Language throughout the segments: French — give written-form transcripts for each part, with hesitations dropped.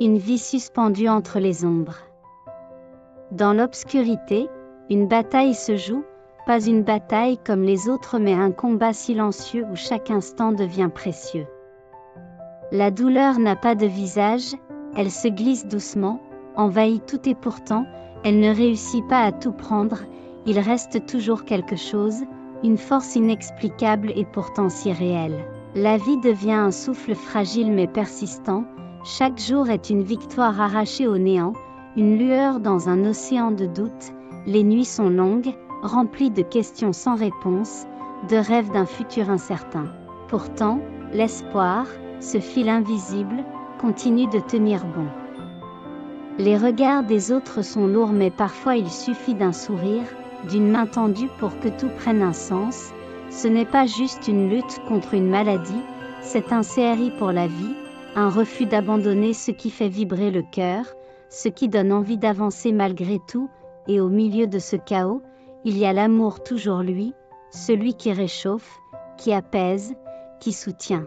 Une vie suspendue entre les ombres. Dans l'obscurité, une bataille se joue, pas une bataille comme les autres mais un combat silencieux où chaque instant devient précieux. La douleur n'a pas de visage, elle se glisse doucement, envahit tout et pourtant, elle ne réussit pas à tout prendre, il reste toujours quelque chose, une force inexplicable et pourtant si réelle. La vie devient un souffle fragile mais persistant, chaque jour est une victoire arrachée au néant, une lueur dans un océan de doute, les nuits sont longues, remplies de questions sans réponse, de rêves d'un futur incertain. Pourtant, l'espoir, ce fil invisible, continue de tenir bon. Les regards des autres sont lourds mais parfois il suffit d'un sourire, d'une main tendue pour que tout prenne un sens. Ce n'est pas juste une lutte contre une maladie, c'est un CRI pour la vie, un refus d'abandonner ce qui fait vibrer le cœur, ce qui donne envie d'avancer malgré tout, et au milieu de ce chaos, il y a l'amour toujours lui, celui qui réchauffe, qui apaise, qui soutient.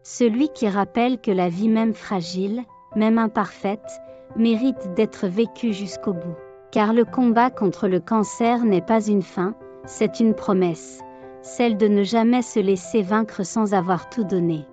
Celui qui rappelle que la vie même fragile, même imparfaite, mérite d'être vécue jusqu'au bout. Car le combat contre le cancer n'est pas une fin, c'est une promesse, celle de ne jamais se laisser vaincre sans avoir tout donné.